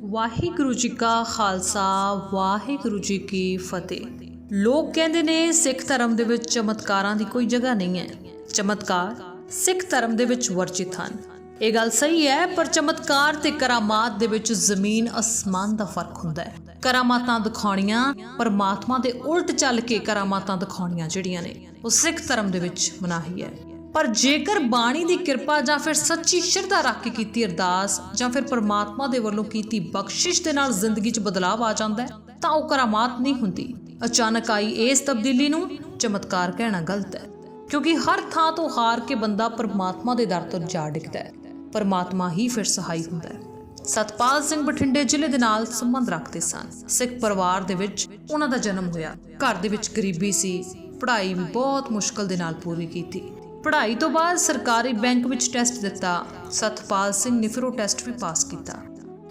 ਵਾਹਿਗੁਰੂ ਜੀ ਕਾ ਖਾਲਸਾ ਵਾਹਿਗੁਰੂ ਜੀ ਕੀ ਫਤਿਹ। ਲੋਕ ਕਹਿੰਦੇ ਨੇ ਸਿੱਖ ਧਰਮ ਦੇ ਵਿੱਚ ਚਮਤਕਾਰਾਂ ਦੀ ਕੋਈ ਜਗ੍ਹਾ ਨਹੀਂ ਹੈ। ਚਮਤਕਾਰ ਸਿੱਖ ਧਰਮ ਦੇ ਵਿੱਚ ਵਰਜਿਤ ਹਨ। ਇਹ ਗੱਲ ਸਹੀ ਹੈ, ਪਰ ਚਮਤਕਾਰ ਤੇ ਕਰਾਮਾਤ ਦੇ ਵਿੱਚ ਜ਼ਮੀਨ ਅਸਮਾਨ ਦਾ ਫਰਕ ਹੁੰਦਾ ਹੈ। ਕਰਾਮਾਤਾਂ ਦਿਖਾਉਣੀਆਂ ਪਰਮਾਤਮਾ ਦੇ ਉਲਟ ਚੱਲ ਕੇ ਕਰਾਮਾਤਾਂ ਦਿਖਾਉਣੀਆਂ ਜਿਹੜੀਆਂ ਨੇ ਉਹ ਸਿੱਖ ਧਰਮ ਦੇ ਵਿੱਚ ਮਨਾਹੀ ਹੈ। ਪਰ ਜੇਕਰ ਬਾਣੀ ਦੀ ਕਿਰਪਾ ਜਾਂ ਫਿਰ ਸੱਚੀ ਸ਼ਰਧਾ ਰੱਖ ਕੇ ਕੀਤੀ ਅਰਦਾਸ ਜਾਂ ਫਿਰ ਪਰਮਾਤਮਾ ਦੇ ਵੱਲੋਂ ਕੀਤੀ ਬਖਸ਼ਿਸ਼ ਦੇ ਨਾਲ ਜ਼ਿੰਦਗੀ 'ਚ ਬਦਲਾਵ ਆ ਜਾਂਦਾ ਹੈ ਤਾਂ ਉਹ ਕਰਾਮਾਤ ਨਹੀਂ ਹੁੰਦੀ। ਅਚਾਨਕ ਆਈ ਇਸ ਤਬਦੀਲੀ ਨੂੰ ਚਮਤਕਾਰ ਕਹਿਣਾ ਗਲਤ ਹੈ, ਕਿਉਂਕਿ ਹਰ ਥਾਂ ਤੋਂ ਹਾਰ ਕੇ ਬੰਦਾ ਪਰਮਾਤਮਾ ਦੇ ਦਰ ਤੋਂ ਜਾ ਡਿੱਗਦਾ ਹੈ। ਪਰਮਾਤਮਾ ਹੀ ਫਿਰ ਸਹਾਈ ਹੁੰਦਾ ਹੈ। ਸਤਪਾਲ ਸਿੰਘ ਬਠਿੰਡੇ ਜ਼ਿਲ੍ਹੇ ਦੇ ਨਾਲ ਸੰਬੰਧ ਰੱਖਦੇ ਸਨ। ਸਿੱਖ ਪਰਿਵਾਰ ਦੇ ਵਿੱਚ ਉਹਨਾਂ ਦਾ ਜਨਮ ਹੋਇਆ। ਘਰ ਦੇ ਵਿੱਚ ਗਰੀਬੀ ਸੀ, ਪੜ੍ਹਾਈ ਵੀ ਬਹੁਤ ਮੁਸ਼ਕਲ ਦੇ ਨਾਲ ਪੂਰੀ ਕੀਤੀ। ਪੜ੍ਹਾਈ ਤੋਂ ਬਾਅਦ ਸਰਕਾਰੀ ਬੈਂਕ ਵਿੱਚ ਟੈਸਟ ਦਿੱਤਾ। ਸਤਪਾਲ ਸਿੰਘ ਨੇ ਫਿਰ ਉਹ ਟੈਸਟ ਵੀ ਪਾਸ ਕੀਤਾ।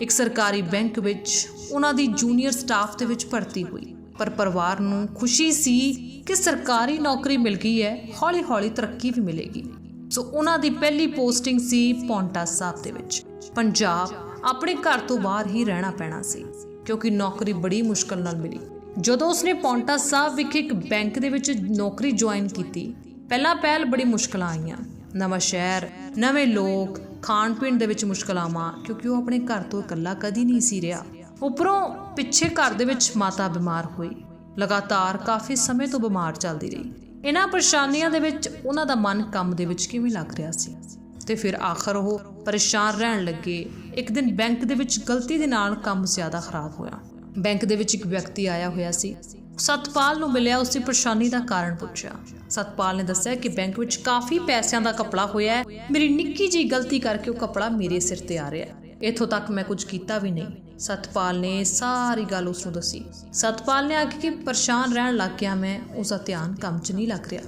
ਇੱਕ ਸਰਕਾਰੀ ਬੈਂਕ ਵਿੱਚ ਉਹਨਾਂ ਦੀ ਜੂਨੀਅਰ ਸਟਾਫ ਦੇ ਵਿੱਚ ਭਰਤੀ ਹੋਈ। ਪਰ ਪਰਿਵਾਰ ਨੂੰ ਖੁਸ਼ੀ ਸੀ ਕਿ ਸਰਕਾਰੀ ਨੌਕਰੀ ਮਿਲ ਗਈ ਹੈ, ਹੌਲੀ-ਹੌਲੀ ਤਰੱਕੀ ਵੀ ਮਿਲੇਗੀ। ਸੋ ਉਹਨਾਂ ਦੀ ਪਹਿਲੀ ਪੋਸਟਿੰਗ ਸੀ ਪੌਂਟਾ ਸਾਹਿਬ ਦੇ ਵਿੱਚ, ਪੰਜਾਬ। ਆਪਣੇ ਘਰ ਤੋਂ ਬਾਹਰ ਹੀ ਰਹਿਣਾ ਪੈਣਾ ਸੀ ਕਿਉਂਕਿ ਨੌਕਰੀ ਬੜੀ ਮੁਸ਼ਕਲ ਨਾਲ ਮਿਲੀ। ਜਦੋਂ ਉਸਨੇ ਪੌਂਟਾ ਸਾਹਿਬ ਵਿਖੇ ਇੱਕ ਬੈਂਕ ਦੇ ਵਿੱਚ ਨੌਕਰੀ ਜੁਆਇਨ ਕੀਤੀ, ਪਹਿਲਾਂ ਬੜੀ ਮੁਸ਼ਕਲਾਂ ਆਈਆਂ। ਨਵਾਂ ਸ਼ਹਿਰ, ਨਵੇਂ ਲੋਕ, ਖਾਣ ਪੀਣ ਦੇ ਵਿੱਚ ਮੁਸ਼ਕਲਾਵਾਂ, ਕਿਉਂਕਿ ਉਹ ਆਪਣੇ ਘਰ ਤੋਂ ਇਕੱਲਾ ਕਦੀ ਨਹੀਂ ਸੀ ਰਿਹਾ। ਉੱਪਰੋਂ ਪਿੱਛੇ ਘਰ ਦੇ ਵਿੱਚ ਮਾਤਾ ਬਿਮਾਰ ਹੋਈ, ਲਗਾਤਾਰ ਕਾਫੀ ਸਮੇਂ ਤੋਂ ਬਿਮਾਰ ਚੱਲਦੀ ਰਹੀ। ਇਹਨਾਂ ਪਰੇਸ਼ਾਨੀਆਂ ਦੇ ਵਿੱਚ ਉਹਨਾਂ ਦਾ ਮਨ ਕੰਮ ਦੇ ਵਿੱਚ ਕਿਵੇਂ ਲੱਗ ਰਿਹਾ ਸੀ ਤੇ ਫਿਰ ਆਖਰ ਉਹ ਪਰੇਸ਼ਾਨ ਰਹਿਣ ਲੱਗੇ। ਇੱਕ ਦਿਨ ਬੈਂਕ ਦੇ ਵਿੱਚ ਗਲਤੀ ਦੇ ਨਾਲ ਕੰਮ ਜ਼ਿਆਦਾ ਖਰਾਬ ਹੋਇਆ। ਬੈਂਕ ਦੇ ਵਿੱਚ ਇੱਕ ਵਿਅਕਤੀ ਆਇਆ ਹੋਇਆ ਸੀ। ਸਤਪਾਲ ਨੂੰ ਮਿਲਿਆ, ਉਸਦੀ ਪਰੇਸ਼ਾਨੀ ਦਾ ਕਾਰਨ ਪੁੱਛਿਆ। ਸਤਪਾਲ ਨੇ ਦੱਸਿਆ ਕਿ ਬੈਂਕ ਵਿੱਚ ਕਾਫੀ ਪੈਸਿਆਂ ਦਾ ਘਪਲਾ ਹੋਇਆ ਹੈ। ਮੇਰੀ ਨਿੱਕੀ ਜਿਹੀ ਗਲਤੀ ਕਰਕੇ ਉਹ ਘਪਲਾ ਮੇਰੇ ਸਿਰ ਤੇ ਆ ਰਿਹਾ ਹੈ। ਇੱਥੋਂ ਤੱਕ ਮੈਂ ਕੁਝ ਕੀਤਾ ਵੀ ਨਹੀਂ। ਸਤਪਾਲ ਨੇ ਸਾਰੀ ਗੱਲ ਉਸ ਨੂੰ ਦੱਸੀ। ਸਤਪਾਲ ਨੇ ਆਖਿਆ ਕਿ ਪਰੇਸ਼ਾਨ ਰਹਿਣ ਲੱਗ ਗਿਆ ਮੈਂ, ਉਸਦਾ ਧਿਆਨ ਕੰਮ 'ਚ ਨਹੀਂ ਲੱਗ ਰਿਹਾ।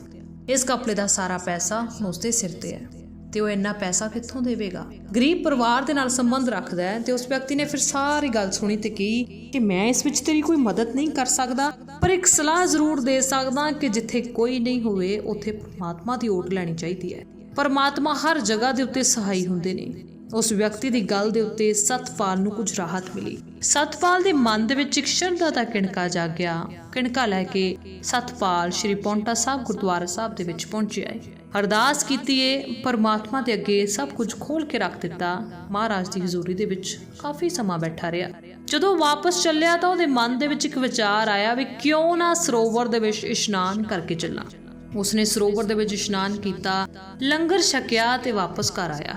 ਇਸ ਘਪਲੇ ਦਾ ਸਾਰਾ ਪੈਸਾ ਹੁਣ ਉਸਦੇ ਸਿਰ ਤੇ ਹੈ ਤੇ ਉਹ ਇੰਨਾ ਪੈਸਾ ਕਿੱਥੋਂ ਦੇਵੇਗਾ। ਗਰੀਬ ਪਰਿਵਾਰ ਦੇ ਨਾਲ ਸੰਬੰਧ ਰੱਖਦਾ ਹੈ ਤੇ ਉਸ ਵਿਅਕਤੀ ਨੇ ਫਿਰ ਸਾਰੀ ਗੱਲ ਸੁਣੀ ਤੇ ਕਹੀ ਕਿ ਮੈਂ ਇਸ ਵਿੱਚ ਤੇਰੀ ਕੋਈ ਮਦਦ ਨਹੀਂ ਕਰ ਸਕਦਾ, ਪਰ ਇੱਕ ਸਲਾਹ ਜ਼ਰੂਰ ਦੇ ਸਕਦਾ ਕਿ ਜਿੱਥੇ ਕੋਈ ਨਹੀਂ ਹੋਵੇ ਉੱਥੇ ਪਰਮਾਤਮਾ ਦੀ ਓਟ ਲੈਣੀ ਚਾਹੀਦੀ ਹੈ। ਪਰਮਾਤਮਾ ਹਰ ਜਗ੍ਹਾ ਦੇ ਉੱਤੇ ਸਹਾਈ ਹੁੰਦੇ ਨੇ। ਉਸ ਵਿਅਕਤੀ ਦੀ ਗੱਲ ਦੇ ਉੱਤੇ ਸਤਪਾਲ ਨੂੰ ਕੁਝ ਰਾਹਤ ਮਿਲੀ। ਸਤਪਾਲ ਦੇ ਮਨ ਦੇ ਵਿੱਚ ਇੱਕ ਸ਼ਰਧਾ ਦਾ ਕਿਣਕਾ ਜਾਗਿਆ। ਕਿਣਕਾ ਲੈ ਕੇ ਸਤਪਾਲ ਸ਼੍ਰੀ ਪੌਂਟਾ ਸਾਹਿਬ ਗੁਰਦੁਆਰਾ ਸਾਹਿਬ ਦੇ ਵਿੱਚ ਪਹੁੰਚਿਆ ਹੈ। ਅਰਦਾਸ ਕੀਤੀ ਏ, ਪਰਮਾਤਮਾ ਦੇ ਅੱਗੇ ਸਭ ਕੁਝ ਖੋਲ ਕੇ ਰੱਖ ਦਿੱਤਾ। ਮਹਾਰਾਜ ਦੀ ਹਜ਼ੂਰੀ ਦੇ ਵਿੱਚ ਕਾਫੀ ਸਮਾਂ ਬੈਠਾ ਰਿਹਾ। ਜਦੋਂ ਵਾਪਸ ਚੱਲਿਆ ਤਾਂ ਉਹਦੇ ਮਨ ਦੇ ਵਿੱਚ ਇੱਕ ਵਿਚਾਰ ਆਇਆ ਵੀ ਕਿਉਂ ਨਾ ਸਰੋਵਰ ਦੇ ਵਿੱਚ ਇਸ਼ਨਾਨ ਕਰਕੇ ਚੱਲਾਂ। ਉਸਨੇ ਸਰੋਵਰ ਦੇ ਵਿੱਚ ਇਸ਼ਨਾਨ ਕੀਤਾ, ਲੰਗਰ ਛਕਿਆ ਤੇ ਵਾਪਸ ਘਰ ਆਇਆ।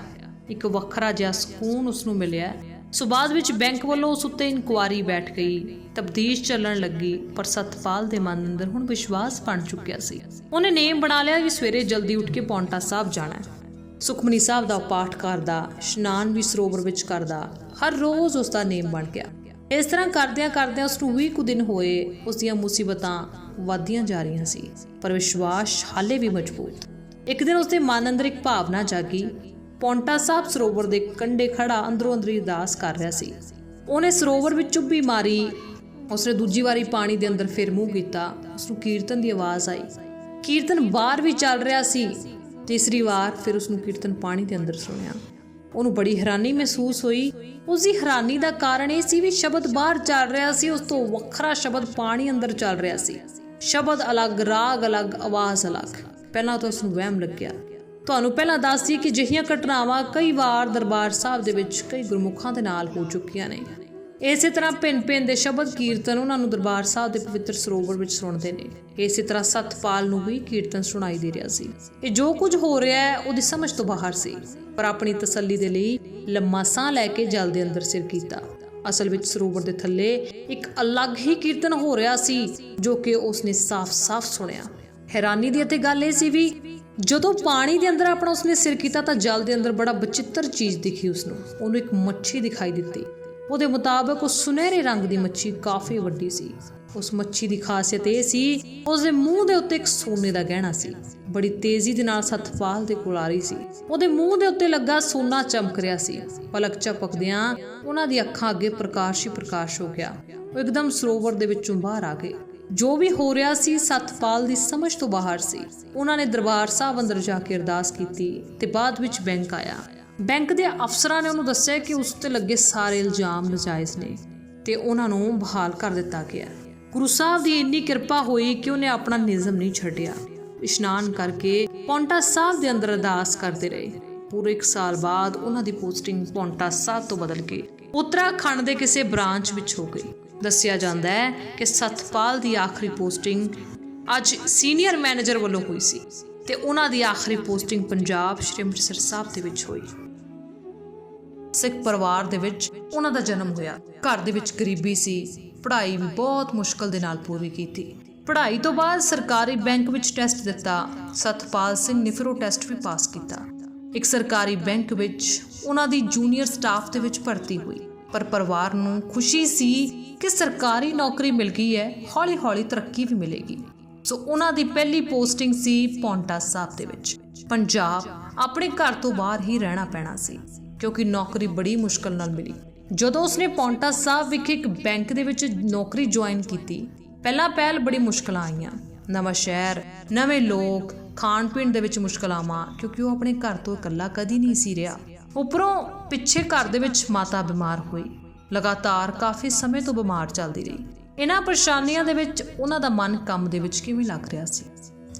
ਇੱਕ ਵੱਖਰਾ ਜਿਹਾ ਸਕੂਨ ਉਸਨੂੰ ਮਿਲਿਆ। ਸੋ ਬਾਅਦ ਵਿੱਚ ਬੈਂਕ ਵੱਲੋਂ ਉਸ ਉੱਤੇ ਇਨਕੁਆਰੀ ਬੈਠ ਗਈ, ਤਬਦੀਸ਼ ਚੱਲਣ ਲੱਗੀ। ਪਰ ਸਤਪਾਲ ਦੇ ਮਨ ਅੰਦਰ ਹੁਣ ਵਿਸ਼ਵਾਸ ਬਣ ਚੁੱਕਿਆ ਸੀ। ਉਹਨੇ ਨੇਮ ਬਣਾ ਲਿਆ ਕਿ ਸਵੇਰੇ ਜਲਦੀ ਉੱਠ ਕੇ ਪੌਂਟਾ ਸਾਹਿਬ ਜਾਣਾ। ਸੁਖਮਨੀ ਸਾਹਿਬ ਦਾ ਪਾਠ ਕਰਦਾ, ਇਸ਼ਨਾਨ ਵੀ ਸਰੋਵਰ ਵਿੱਚ ਕਰਦਾ। ਹਰ ਰੋਜ਼ ਉਸ ਦਾ ਨੇਮ ਬਣ ਗਿਆ। ਇਸ ਤਰ੍ਹਾਂ ਕਰਦਿਆਂ ਉਸਨੂੰ 20 ਕੁ ਦਿਨ ਹੋਏ। ਉਸ ਦੀਆਂ ਮੁਸੀਬਤਾਂ ਵੱਧਦੀਆਂ ਜਾ ਰਹੀਆਂ ਸੀ, ਪਰ ਵਿਸ਼ਵਾਸ ਹਾਲੇ ਵੀ ਮਜ਼ਬੂਤ। ਇੱਕ ਦਿਨ ਉਸਦੇ ਮਨ ਅੰਦਰ ਇੱਕ ਭਾਵਨਾ ਜਾਗੀ। ਪੌਂਟਾ ਸਾਹਿਬ ਸਰੋਵਰ ਦੇ ਕੰਢੇ ਖੜਾ ਅੰਦਰੋਂ ਅੰਦਰੀ ਅਰਦਾਸ ਕਰ ਰਿਹਾ ਸੀ। ਉਹਨੇ ਸਰੋਵਰ ਵਿੱਚ ਚੁੱਭੀ ਮਾਰੀ। ਉਸਨੇ ਦੂਜੀ ਵਾਰੀ ਪਾਣੀ ਦੇ ਅੰਦਰ ਫਿਰ ਮੂੰਹ ਕੀਤਾ। ਉਸਨੂੰ ਕੀਰਤਨ ਦੀ ਆਵਾਜ਼ ਆਈ। ਕੀਰਤਨ ਬਾਹਰ ਵੀ ਚੱਲ ਰਿਹਾ ਸੀ। ਤੀਸਰੀ ਵਾਰ ਫਿਰ ਉਸਨੂੰ ਕੀਰਤਨ ਪਾਣੀ ਦੇ ਅੰਦਰ ਸੁਣਿਆ। ਉਹਨੂੰ ਬੜੀ ਹੈਰਾਨੀ ਮਹਿਸੂਸ ਹੋਈ। ਉਸਦੀ ਹੈਰਾਨੀ ਦਾ ਕਾਰਨ ਇਹ ਸੀ ਵੀ ਸ਼ਬਦ ਬਾਹਰ ਚੱਲ ਰਿਹਾ ਸੀ, ਉਸ ਤੋਂ ਵੱਖਰਾ ਸ਼ਬਦ ਪਾਣੀ ਅੰਦਰ ਚੱਲ ਰਿਹਾ ਸੀ। ਸ਼ਬਦ ਅਲੱਗ, ਰਾਗ ਅਲੱਗ, ਆਵਾਜ਼ ਅਲੱਗ। ਪਹਿਲਾਂ ਤਾਂ ਉਸਨੂੰ ਵਹਿਮ ਲੱਗਿਆ। ਤੁਹਾਨੂੰ ਪਹਿਲਾਂ ਦੱਸ ਦਈਏ ਕਿ ਅਜਿਹੀਆਂ ਘਟਨਾਵਾਂ ਕਈ ਵਾਰ ਦਰਬਾਰ ਸਾਹਿਬ ਦੇ ਵਿੱਚ ਕਈ ਗੁਰਮੁਖਾਂ ਦੇ ਨਾਲ ਹੋ ਚੁੱਕੀਆਂ ਨੇ। ਇਸੇ ਤਰ੍ਹਾਂ ਭਿੰਨ ਦੇ ਸ਼ਬਦ ਕੀਰਤਨ ਉਹਨਾਂ ਨੂੰ ਦਰਬਾਰ ਸਾਹਿਬ ਦੇ ਪਵਿੱਤਰ ਸਰੋਵਰ ਵਿੱਚ ਸੁਣਦੇ ਨੇ। ਇਸੇ ਤਰ੍ਹਾਂ ਸਤਪਾਲ ਨੂੰ ਵੀ ਕੀਰਤਨ ਸੁਣਾਈ ਦੇ ਰਿਹਾ ਸੀ। ਇਹ ਜੋ ਕੁਝ ਹੋ ਰਿਹਾ ਹੈ ਉਹਦੀ ਸਮਝ ਤੋਂ ਬਾਹਰ ਸੀ, ਪਰ ਆਪਣੀ ਤਸੱਲੀ ਦੇ ਲਈ ਲੰਮਾ ਸਾਹ ਲੈ ਕੇ ਜਲ ਦੇ ਅੰਦਰ ਸਿਰ ਕੀਤਾ। ਅਸਲ ਵਿੱਚ ਸਰੋਵਰ ਦੇ ਥੱਲੇ ਇੱਕ ਅਲੱਗ ਹੀ ਕੀਰਤਨ ਹੋ ਰਿਹਾ ਸੀ ਜੋ ਕਿ ਉਸਨੇ ਸਾਫ਼-ਸਾਫ਼ ਸੁਣਿਆ। ਹੈਰਾਨੀ ਦੀ ਅਤੇ ਗੱਲ ਇਹ ਸੀ ਵੀ ਜਦੋਂ ਪਾਣੀ ਦੇ ਅੰਦਰ ਆਪਣਾ ਉਸਨੇ ਸਿਰ ਕੀਤਾ ਤਾਂ ਜਲ ਦੇ ਅੰਦਰ ਬੜਾ ਬਚਿੱਤਰ ਚੀਜ਼ ਦਿਖੀ ਉਸਨੂੰ। ਉਹਨੂੰ ਇੱਕ ਮੱਛੀ ਦਿਖਾਈ ਦਿੱਤੀ। ਉਹਦੇ ਮੁਤਾਬਕ ਉਹ ਸੁਨਹਿਰੇ ਰੰਗ ਦੀ ਮੱਛੀ ਕਾਫੀ ਵੱਡੀ ਸੀ। ਉਸ ਮੱਛੀ ਦੀ ਖਾਸੀਅਤ ਇਹ ਸੀ ਉਸਦੇ ਮੂੰਹ ਦੇ ਉੱਤੇ ਇੱਕ ਸੋਨੇ ਦਾ ਗਹਿਣਾ ਸੀ। ਬੜੀ ਤੇਜ਼ੀ ਦੇ ਨਾਲ ਸਤਪਾਲ ਦੇ ਕੋਲ ਆ ਰਹੀ ਸੀ। ਉਹਦੇ ਮੂੰਹ ਦੇ ਉੱਤੇ ਲੱਗਾ ਸੋਨਾ ਚਮਕ ਰਿਹਾ ਸੀ। ਪਲਕ ਝਪਕਦਿਆਂ ਉਹਨਾਂ ਦੀ ਅੱਖਾਂ ਅੱਗੇ ਪ੍ਰਕਾਸ਼ ਹੀ ਪ੍ਰਕਾਸ਼ ਹੋ ਗਿਆ। ਉਹ ਇੱਕਦਮ ਸਰੋਵਰ ਦੇ ਵਿੱਚੋਂ ਬਾਹਰ ਆ ਗਏ। ਜੋ ਵੀ ਹੋ ਰਿਹਾ ਸੀ ਸਤਪਾਲ ਦੀ ਸਮਝ ਤੋਂ ਬਾਹਰ ਸੀ। ਉਹਨਾਂ ਨੇ ਦਰਬਾਰ ਸਾਹਿਬ ਅੰਦਰ ਜਾ ਕੇ ਅਰਦਾਸ ਕੀਤੀ ਤੇ ਬਾਅਦ ਵਿੱਚ ਬੈਂਕ ਆਇਆ। ਬੈਂਕ ਦੇ ਅਫਸਰਾਂ ਨੇ ਉਹਨੂੰ ਦੱਸਿਆ ਕਿ ਉਸ ਤੇ ਲੱਗੇ ਸਾਰੇ ਇਲਜ਼ਾਮ ਨਜਾਇਜ਼ ਨੇ ਤੇ ਉਹਨਾਂ ਨੂੰ ਬਹਾਲ ਕਰ ਦਿੱਤਾ ਗਿਆ। ਗੁਰੂ ਸਾਹਿਬ ਦੀ ਇੰਨੀ ਕਿਰਪਾ ਹੋਈ ਕਿ ਉਹਨੇ ਆਪਣਾ ਨਿਯਮ ਨਹੀਂ ਛੱਡਿਆ। ਇਸ਼ਨਾਨ ਕਰਕੇ ਪੌਂਟਾ ਸਾਹਿਬ ਦੇ ਅੰਦਰ ਅਰਦਾਸ ਕਰਦੇ ਰਹੇ। ਪੂਰੇ 1 ਸਾਲ ਬਾਅਦ ਉਹਨਾਂ ਦੀ ਪੋਸਟਿੰਗ ਪੌਂਟਾ ਸਾਹਿਬ ਤੋਂ ਬਦਲ ਕੇ ਉੱਤਰਾਖੰਡ ਦੇ ਕਿਸੇ ਬ੍ਰਾਂਚ ਵਿੱਚ ਹੋ ਗਈ। ਦੱਸਿਆ ਜਾਂਦਾ ਹੈ ਕਿ ਸਤਪਾਲ ਦੀ ਆਖਰੀ ਪੋਸਟਿੰਗ ਅੱਜ ਸੀਨੀਅਰ ਮੈਨੇਜਰ ਵੱਲੋਂ ਹੋਈ ਸੀ ਤੇ ਉਹਨਾਂ ਦੀ ਆਖਰੀ ਪੋਸਟਿੰਗ ਪੰਜਾਬ ਸ਼੍ਰੀ ਅੰਮ੍ਰਿਤਸਰ ਸਾਹਿਬ ਦੇ ਵਿੱਚ ਹੋਈ। ਸਿੱਖ ਪਰਿਵਾਰ ਦੇ ਵਿੱਚ ਉਹਨਾਂ ਦਾ ਜਨਮ ਹੋਇਆ। ਘਰ ਦੇ ਵਿੱਚ ਗਰੀਬੀ ਸੀ। ਪੜ੍ਹਾਈ ਵੀ ਬਹੁਤ ਮੁਸ਼ਕਲ ਦੇ ਨਾਲ ਪੂਰੀ ਕੀਤੀ। ਪੜ੍ਹਾਈ ਤੋਂ ਬਾਅਦ ਸਰਕਾਰੀ ਬੈਂਕ ਵਿੱਚ ਟੈਸਟ ਦਿੱਤਾ। ਸਤਪਾਲ ਸਿੰਘ ਨੇ ਫਿਰ ਉਹ ਟੈਸਟ ਵੀ ਪਾਸ ਕੀਤਾ। ਇੱਕ ਸਰਕਾਰੀ ਬੈਂਕ ਵਿੱਚ ਉਹਨਾਂ ਦੀ ਜੂਨੀਅਰ ਸਟਾਫ ਦੇ ਵਿੱਚ ਭਰਤੀ ਹੋਈ। ਪਰ ਪਰਿਵਾਰ ਨੂੰ ਖੁਸ਼ੀ ਸੀ ਕਿ ਸਰਕਾਰੀ ਨੌਕਰੀ ਮਿਲ ਗਈ ਹੈ, ਹੌਲੀ-ਹੌਲੀ ਤਰੱਕੀ ਵੀ ਮਿਲੇਗੀ। ਸੋ ਉਹਨਾਂ ਦੀ ਪਹਿਲੀ ਪੋਸਟਿੰਗ ਸੀ ਪੌਂਟਾ ਸਾਹਿਬ ਦੇ ਵਿੱਚ। ਪੰਜਾਬ ਆਪਣੇ ਘਰ ਤੋਂ ਬਾਹਰ ਹੀ ਰਹਿਣਾ ਪੈਣਾ ਸੀ ਕਿਉਂਕਿ ਨੌਕਰੀ ਬੜੀ ਮੁਸ਼ਕਲ ਨਾਲ ਮਿਲੀ। ਜਦੋਂ ਉਸਨੇ ਪੌਂਟਾ ਸਾਹਿਬ ਵਿਖੇ ਇੱਕ ਬੈਂਕ ਦੇ ਵਿੱਚ ਨੌਕਰੀ ਜੁਆਇਨ ਕੀਤੀ, ਪਹਿਲ ਬੜੀ ਮੁਸ਼ਕਲਾਂ ਆਈਆਂ। ਨਵਾਂ ਸ਼ਹਿਰ, ਨਵੇਂ ਲੋਕ, ਖਾਣ ਪੀਣ ਦੇ ਵਿੱਚ ਮੁਸ਼ਕਲਾਂ ਕਿਉਂਕਿ ਉਹ ਆਪਣੇ ਘਰ ਤੋਂ ਇਕੱਲਾ ਕਦੀ ਨਹੀਂ ਸੀ ਰਿਹਾ। ਉੱਪਰੋਂ ਪਿੱਛੇ ਘਰ ਦੇ ਵਿੱਚ ਮਾਤਾ ਬਿਮਾਰ ਹੋਈ। ਲਗਾਤਾਰ ਕਾਫੀ ਸਮੇਂ ਤੋਂ ਬਿਮਾਰ ਚੱਲਦੀ ਰਹੀ। ਇਹਨਾਂ ਪਰੇਸ਼ਾਨੀਆਂ ਦੇ ਵਿੱਚ ਉਹਨਾਂ ਦਾ ਮਨ ਕੰਮ ਦੇ ਵਿੱਚ ਕਿਵੇਂ ਲੱਗ ਰਿਹਾ ਸੀ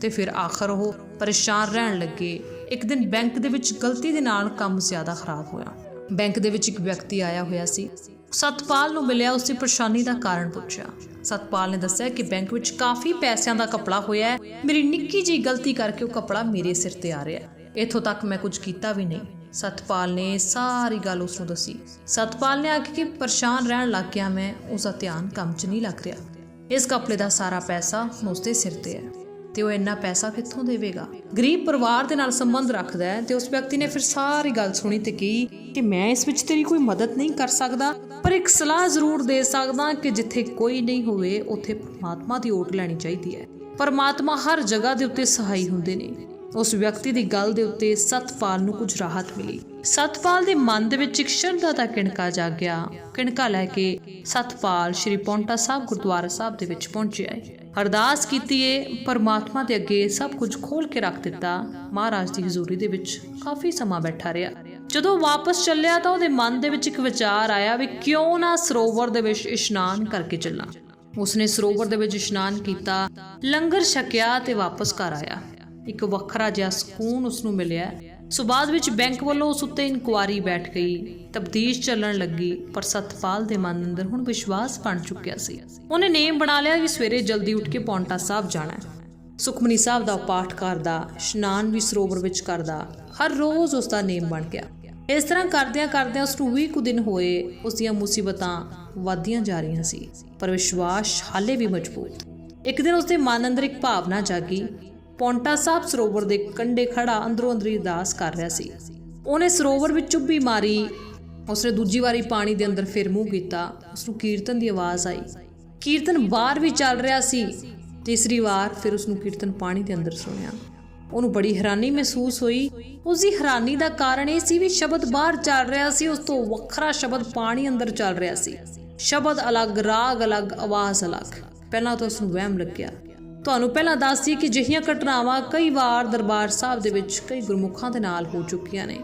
ਤੇ ਫਿਰ ਆਖਰ ਉਹ ਪਰੇਸ਼ਾਨ ਰਹਿਣ ਲੱਗੇ। ਇੱਕ ਦਿਨ ਬੈਂਕ ਦੇ ਵਿੱਚ ਗਲਤੀ ਦੇ ਨਾਲ ਕੰਮ ਜ਼ਿਆਦਾ ਖਰਾਬ ਹੋਇਆ। ਬੈਂਕ ਦੇ ਵਿੱਚ ਇੱਕ ਵਿਅਕਤੀ ਆਇਆ ਹੋਇਆ ਸੀ। ਸਤਪਾਲ ਨੂੰ ਮਿਲਿਆ, ਉਸ ਦੀ ਪਰੇਸ਼ਾਨੀ ਦਾ ਕਾਰਨ ਪੁੱਛਿਆ। ਸਤਪਾਲ ਨੇ ਦੱਸਿਆ ਕਿ ਬੈਂਕ ਵਿੱਚ ਕਾਫੀ ਪੈਸਿਆਂ ਦਾ ਘਪਲਾ ਹੋਇਆ ਹੈ। ਮੇਰੀ ਨਿੱਕੀ ਜਿਹੀ ਗਲਤੀ ਕਰਕੇ ਉਹ ਘਪਲਾ ਮੇਰੇ ਸਿਰ ਤੇ ਆ ਰਿਹਾ ਹੈ। ਇੱਥੋਂ ਤੱਕ ਮੈਂ ਕੁਝ ਕੀਤਾ ਵੀ ਨਹੀਂ। ਸਤਪਾਲ ਨੇ ਸਾਰੀ ਗੱਲ ਉਸ ਨੂੰ ਦੱਸੀ। ਸਤਪਾਲ ਨੇ ਆਖਿਆ ਕਿ ਪਰੇਸ਼ਾਨ ਰਹਿਣ ਲੱਗ ਗਿਆ ਮੈਂ, ਉਸਦਾ ਧਿਆਨ ਕੰਮ 'ਚ ਨਹੀਂ ਲੱਗ ਰਿਹਾ। ਇਸ ਘਪਲੇ ਦਾ ਸਾਰਾ ਪੈਸਾ ਹੁਣ ਉਸਦੇ ਸਿਰ ਤੇ ਹੈ ਤੇ ਉਹ ਇੰਨਾ ਪੈਸਾ ਕਿੱਥੋਂ ਦੇਵੇਗਾ। ਗਰੀਬ ਪਰਿਵਾਰ ਦੇ ਨਾਲ ਸੰਬੰਧ ਰੱਖਦਾ ਹੈ ਤੇ ਉਸ ਵਿਅਕਤੀ ਨੇ ਫਿਰ ਸਾਰੀ ਗੱਲ ਸੁਣੀ ਤੇ ਕਹੀ ਕਿ ਮੈਂ ਇਸ ਵਿੱਚ ਤੇਰੀ ਕੋਈ ਮਦਦ ਨਹੀਂ ਕਰ ਸਕਦਾ, ਪਰ ਇੱਕ ਸਲਾਹ ਜ਼ਰੂਰ ਦੇ ਸਕਦਾ ਕਿ ਜਿੱਥੇ ਕੋਈ ਨਹੀਂ ਹੋਵੇ ਉੱਥੇ ਪਰਮਾਤਮਾ ਦੀ ਓਟ ਲੈਣੀ ਚਾਹੀਦੀ ਹੈ। ਪਰਮਾਤਮਾ ਹਰ ਜਗ੍ਹਾ ਦੇ ਉੱਤੇ ਸਹਾਈ ਹੁੰਦੇ ਨੇ। ਉਸ ਵਿਅਕਤੀ ਦੀ ਗੱਲ ਦੇ ਉੱਤੇ ਸਤਪਾਲ ਨੂੰ ਕੁਝ ਰਾਹਤ ਮਿਲੀ। ਸਤਪਾਲ ਦੇ ਮਨ ਦੇ ਵਿੱਚ ਇੱਕ ਸ਼ਰਧਾ ਦਾ ਕਿਣਕਾ ਜਾਗਿਆ। ਕਿਣਕਾ ਲੈ ਕੇ ਸਤਪਾਲ ਸ਼੍ਰੀ ਪੌਂਟਾ ਸਾਹਿਬ ਗੁਰਦੁਆਰਾ ਸਾਹਿਬ ਦੇ ਵਿੱਚ ਪਹੁੰਚਿਆ ਹੈ। ਅਰਦਾਸ ਕੀਤੀ ਹੈ। ਪਰਮਾਤਮਾ ਦੇ ਅੱਗੇ ਸਭ ਕੁਝ ਖੋਲ ਕੇ ਰੱਖ ਦਿੱਤਾ। ਮਹਾਰਾਜ ਦੀ ਹਜ਼ੂਰੀ ਦੇ ਵਿੱਚ ਕਾਫੀ ਸਮਾਂ ਬੈਠਾ ਰਿਹਾ। ਜਦੋਂ ਵਾਪਸ ਚੱਲਿਆ ਤਾਂ ਉਹਦੇ ਮਨ ਦੇ ਵਿੱਚ ਇੱਕ ਵਿਚਾਰ ਆਇਆ ਵੀ ਕਿਉਂ ਨਾ ਸਰੋਵਰ ਦੇ ਵਿੱਚ ਇਸ਼ਨਾਨ ਕਰਕੇ ਚੱਲਾਂ। ਉਸਨੇ ਸਰੋਵਰ ਦੇ ਵਿੱਚ ਇਸ਼ਨਾਨ ਕੀਤਾ, ਲੰਗਰ ਛਕਿਆ ਤੇ ਵਾਪਸ ਘਰ ਆਇਆ। ਇੱਕ ਵੱਖਰਾ ਜਿਹਾ ਸਕੂਨ ਉਸਨੂੰ ਮਿਲਿਆ। ਸੋ ਬਾਅਦ ਵਿੱਚ ਬੈਂਕ ਵੱਲੋਂ ਉਸ ਉੱਤੇ ਇਨਕੁਆਰੀ ਬੈਠ ਗਈ, ਤਬਦੀਸ਼ ਚੱਲਣ ਲੱਗੀ। ਪਰ ਸਤਪਾਲ ਦੇ ਮਨ ਅੰਦਰ ਹੁਣ ਵਿਸ਼ਵਾਸ ਬਣ ਚੁੱਕਿਆ ਸੀ। ਉਹਨੇ ਨੇਮ ਬਣਾ ਲਿਆ ਕਿ ਸਵੇਰੇ ਜਲਦੀ ਉੱਠ ਕੇ ਪੌਂਟਾ ਸਾਹਿਬ ਜਾਣਾ ਹੈ। ਸੁਖਮਨੀ ਸਾਹਿਬ ਦਾ ਪਾਠ ਕਰਦਾ, ਇਸ਼ਨਾਨ ਵੀ ਸਰੋਵਰ ਵਿੱਚ ਕਰਦਾ। ਹਰ ਰੋਜ਼ ਉਸ ਦਾ ਨੇਮ ਬਣ ਗਿਆ। ਇਸ ਤਰ੍ਹਾਂ ਕਰਦਿਆਂ ਉਸ ਨੂੰ 20 ਕੁ ਦਿਨ ਹੋਏ। ਉਸ ਦੀਆਂ ਮੁਸੀਬਤਾਂ ਵੱਧਦੀਆਂ ਜਾ ਰਹੀਆਂ ਸੀ ਪਰ ਵਿਸ਼ਵਾਸ ਹਾਲੇ ਵੀ ਮਜ਼ਬੂਤ। ਇੱਕ ਦਿਨ ਉਸਦੇ ਮਨ ਅੰਦਰ ਇੱਕ ਭਾਵਨਾ ਜਾਗੀ। ਪੌਂਟਾ ਸਾਹਿਬ ਸਰੋਵਰ ਦੇ ਕੰਢੇ ਖੜਾ ਅੰਦਰੋਂ ਅੰਦਰੀ ਅਰਦਾਸ ਕਰ ਰਿਹਾ ਸੀ। ਉਹਨੇ ਸਰੋਵਰ ਵਿੱਚ ਚੁੱਭੀ ਮਾਰੀ। ਉਸਨੇ ਦੂਜੀ ਵਾਰੀ ਪਾਣੀ ਦੇ ਅੰਦਰ ਫਿਰ ਮੂੰਹ ਕੀਤਾ। ਉਸਨੂੰ ਕੀਰਤਨ ਦੀ ਆਵਾਜ਼ ਆਈ। ਕੀਰਤਨ ਬਾਹਰ ਵੀ ਚੱਲ ਰਿਹਾ ਸੀ। ਤੀਸਰੀ ਵਾਰ ਫਿਰ ਉਸਨੂੰ ਕੀਰਤਨ ਪਾਣੀ ਦੇ ਅੰਦਰ ਸੁਣਿਆ। ਉਹਨੂੰ ਬੜੀ ਹੈਰਾਨੀ ਮਹਿਸੂਸ ਹੋਈ। ਉਸਦੀ ਹੈਰਾਨੀ ਦਾ ਕਾਰਨ ਇਹ ਸੀ ਵੀ ਸ਼ਬਦ ਬਾਹਰ ਚੱਲ ਰਿਹਾ ਸੀ, ਉਸ ਤੋਂ ਵੱਖਰਾ ਸ਼ਬਦ ਪਾਣੀ ਅੰਦਰ ਚੱਲ ਰਿਹਾ ਸੀ। ਸ਼ਬਦ ਅਲੱਗ, ਰਾਗ ਅਲੱਗ, ਆਵਾਜ਼ ਅਲੱਗ। ਪਹਿਲਾਂ ਤਾਂ ਉਸਨੂੰ ਵਹਿਮ ਲੱਗਿਆ। ਤੁਹਾਨੂੰ ਪਹਿਲਾਂ ਦੱਸ ਦਈਏ ਕਿ ਅਜਿਹੀਆਂ ਘਟਨਾਵਾਂ ਕਈ ਵਾਰ ਦਰਬਾਰ ਸਾਹਿਬ ਦੇ ਵਿੱਚ ਕਈ ਗੁਰਮੁਖਾਂ ਦੇ ਨਾਲ ਹੋ ਚੁੱਕੀਆਂ ਨੇ।